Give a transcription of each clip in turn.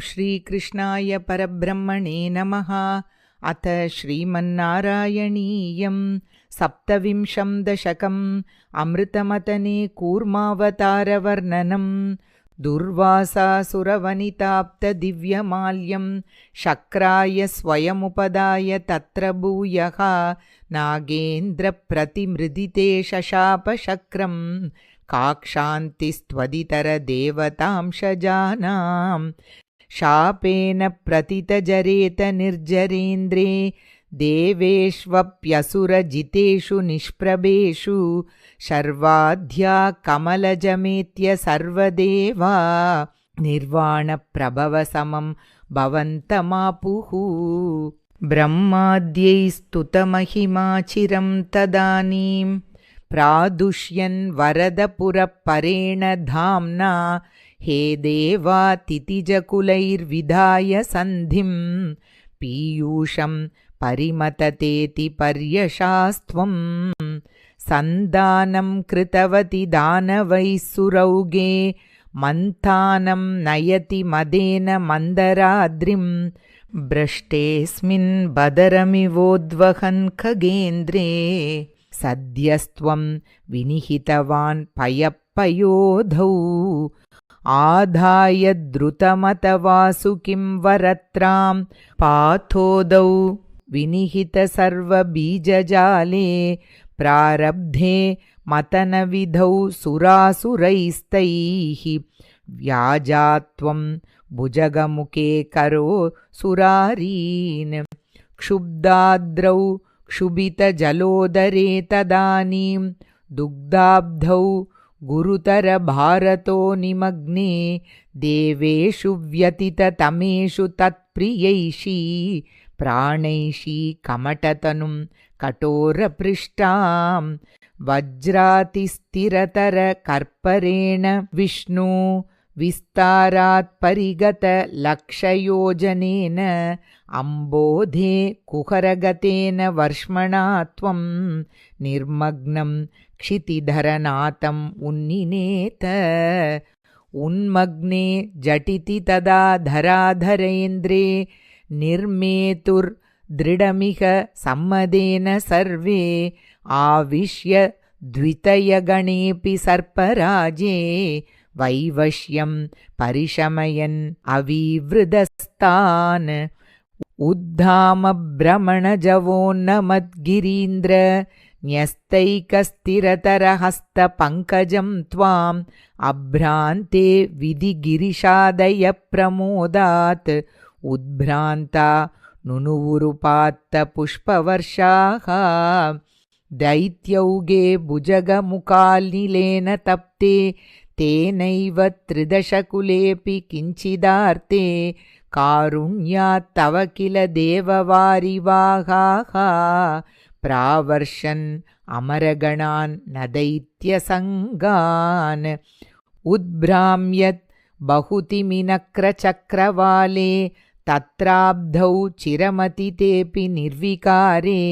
श्रीकृष्णाय परब्रह्मणे नमः। अथ श्रीमन्नारायणीयं सप्तविंशं दशकम् अमृतमथने कूर्मावतारवर्णनम्। दुर्वासासुरवनिताप्तदिव्यमाल्यं शक्राय स्वयमुपदाय तत्र भूयः नागेन्द्रप्रतिमृदिते शशापशक्रम् काक्षान्तिस्त्वदितरदेवतांशजानां शापेन प्रतितजरेत निर्जरेन्द्रे देवेष्वप्यसुरजितेषु निष्प्रभेषु शर्वाध्या कमलजमेत्य सर्वदेवा निर्वाणप्रभवसमं भवन्तमापुः। ब्रह्माद्यैस्तुतमहिमाचिरं तदानीं प्रादुष्यन् वरदपुरपरेण धाम्ना हे देवातिथिजकुलैर्विधाय सन्धिं पीयूषं परिमततेति पर्यशास्त्वं सन्धानं कृतवति दानवैः सुरौगे मन्थानं नयति मदेन मन्दराद्रिं भ्रष्टेऽस्मिन् बदरमिवोद्वहन् खगेन्द्रे सद्यस्त्वं विनिहितवान् पयप्पयोधौ आधाय द्रुतमतवासुकिं वरत्रां पाथोदौ विनिहित सर्वबीजजाले प्रारब्धे मतनविधौ सुरासुरैस्तैः व्याजात्वं भुजगमुखे करो सुरारीन् क्षुब्धाद्रौ क्षुभितजलोदरे तदानीं दुग्धाब्धौ गुरुतरभारतो निमग्ने देवेषु व्यतिततमेषु तत्प्रियैषी प्राणैषी कमटतनुं कठोरपृष्ठां वज्रातिस्थिरतरकर्परेण विष्णु विस्तारात् परिगतलक्षयोजनेन अम्बोधे कुहरगतेन वर्ष्मणा त्वं निर्मग्नं क्षितिधरनाथम् उन्निनेत उन्मग्ने झटिति तदा धराधरेन्द्रे निर्मेतुर्दृढमिह सम्मदेन सर्वे आविश्य द्वितयगणेऽपि सर्पराजे वैवश्यं परिशमयन् अविवृदस्तान् उद्धामभ्रमणजवोन्नमद्गिरीन्द्र न्यस्तैकस्थिरतरहस्तपङ्कजं त्वाम् अभ्रान्ते विधिगिरिशादयप्रमोदात् उद्भ्रान्ता नुनुवुरुपात्तपुष्पवर्षाः दैत्यौगे भुजगमुखाल्निलेन तप्ते तेनैव त्रिदशकुलेऽपि किञ्चिदार्ते कारुण्यात् तव किल देववारिवाहाः प्रावर्षन् अमरगणान् न दैत्यसङ्गान् उद्भ्राम्यत् बहुतिमिनक्रचक्रवाले तत्राब्धौ चिरमतितेऽपि निर्विकारे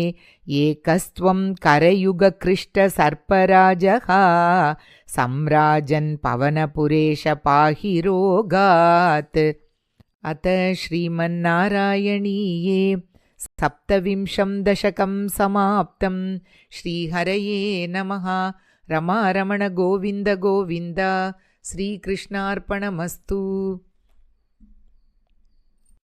एकस्त्वं करयुगकृष्टसर्पराजः सम्राजन् पवनपुरेश पाहि रोगात्। अत श्रीमन्नारायणीये सप्तविंशं दशकं समाप्तं। श्रीहरये नमः। रमारमण गोविन्द गोविन्द। श्रीकृष्णार्पणमस्तु।